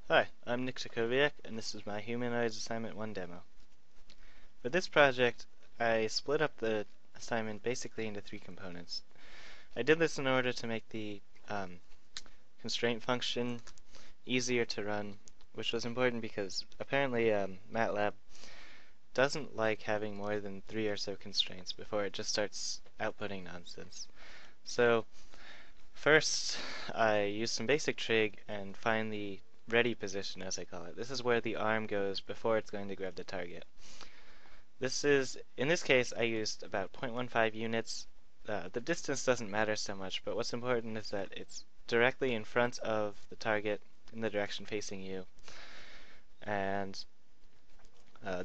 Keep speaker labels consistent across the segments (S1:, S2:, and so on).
S1: Hi, I'm Nick Jakowiak, and this is my Humanoids Assignment 1 demo. For this project, I split up the assignment basically into three components. I did this in order to make the constraint function easier to run, which was important because apparently MATLAB doesn't like having more than 3 or so constraints before it just starts outputting nonsense. So first, I used some basic trig and find the ready position, as I call it. This is where the arm goes before it's going to grab the target. In this case, I used about 0.15 units. The distance doesn't matter so much, but what's important is that it's directly in front of the target in the direction facing you. And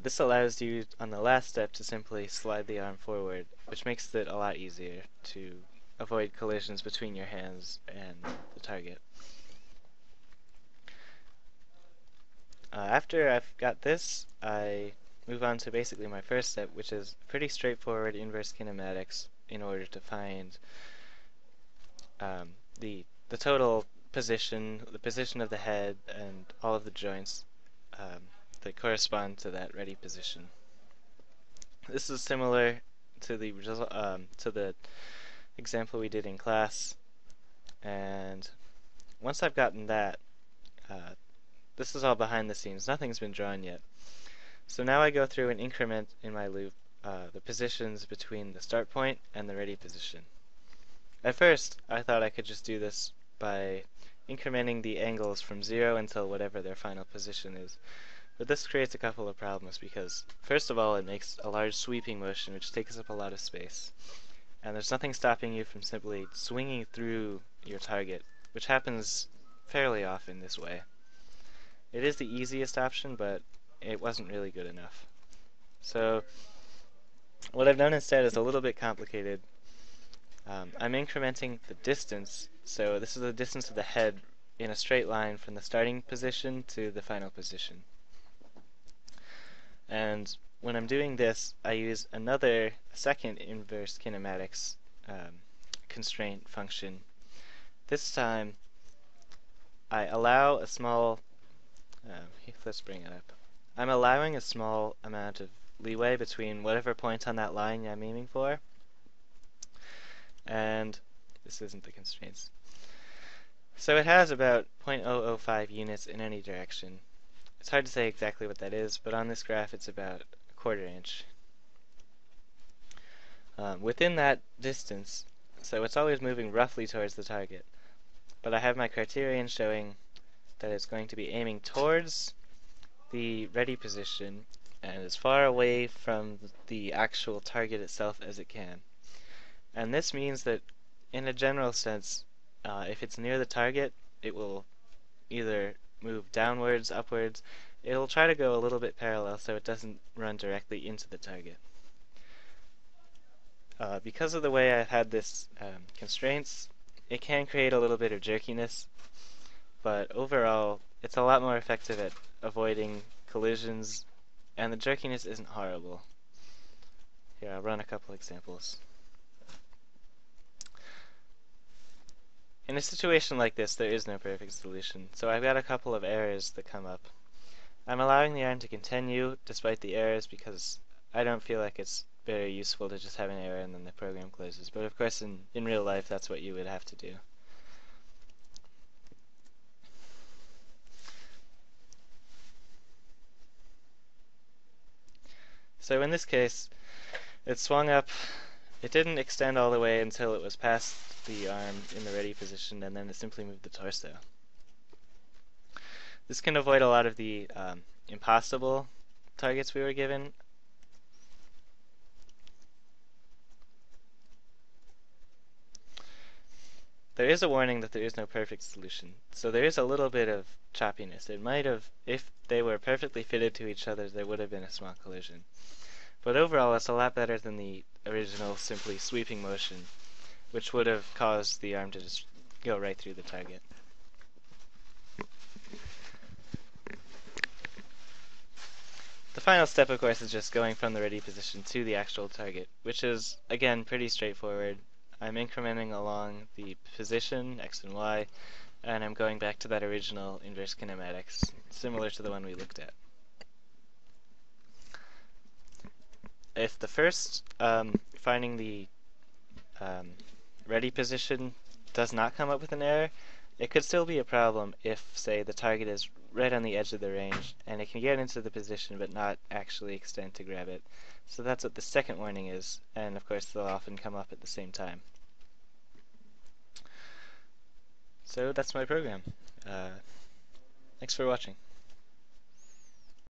S1: this allows you, on the last step, to simply slide the arm forward, which makes it a lot easier to avoid collisions between your hands and the target. After I've got this, I move on to basically my first step, which is pretty straightforward inverse kinematics in order to find the total position, the position of the head, and all of the joints that correspond to that ready position. This is similar to the example we did in class, and once I've gotten that, this is all behind the scenes. Nothing's been drawn yet. So now I go through and increment in my loop the positions between the start point and the ready position. At first, I thought I could just do this by incrementing the angles from 0 until whatever their final position is. But this creates a couple of problems because, first of all, it makes a large sweeping motion which takes up a lot of space. And there's nothing stopping you from simply swinging through your target, which happens fairly often this way. It is the easiest option, but it wasn't really good enough. So what I've done instead is a little bit complicated. I'm incrementing the distance, so this is the distance of the head in a straight line from the starting position to the final position. And when I'm doing this, I use another second inverse kinematics constraint function. This time, I allow a small, let's bring it up. I'm allowing a small amount of leeway between whatever point on that line I'm aiming for, and this isn't the constraints. So it has about 0.005 units in any direction. It's hard to say exactly what that is, but on this graph it's about a quarter inch. Within that distance, so it's always moving roughly towards the target, but I have my criterion showing that it's going to be aiming towards the ready position and as far away from the actual target itself as it can. And this means that in a general sense, if it's near the target, it will either move downwards, upwards. It'll try to go a little bit parallel so it doesn't run directly into the target. Because of the way I've had this constraints, it can create a little bit of jerkiness, but overall it's a lot more effective at avoiding collisions, and the jerkiness isn't horrible. Here, I'll run a couple examples. In a situation like this, there is no perfect solution, so I've got a couple of errors that come up. I'm allowing the arm to continue despite the errors because I don't feel like it's very useful to just have an error and then the program closes. But of course, in real life, that's what you would have to do. So in this case, it swung up. It didn't extend all the way until it was past the arm in the ready position, and then it simply moved the torso. This can avoid a lot of the impossible targets we were given. There is a warning that there is no perfect solution, so there is a little bit of choppiness. It might have, if they were perfectly fitted to each other, there would have been a small collision. But overall, it's a lot better than the original simply sweeping motion, which would have caused the arm to just go right through the target. The final step, of course, is just going from the ready position to the actual target, which is, again, pretty straightforward. I'm incrementing along the position, x and y, and I'm going back to that original inverse kinematics, similar to the one we looked at. If the first, finding the ready position does not come up with an error, it could still be a problem if, say, the target is right on the edge of the range and it can get into the position but not actually extend to grab it. So that's what the second warning is, and of course they'll often come up at the same time. So that's my program. Thanks for watching.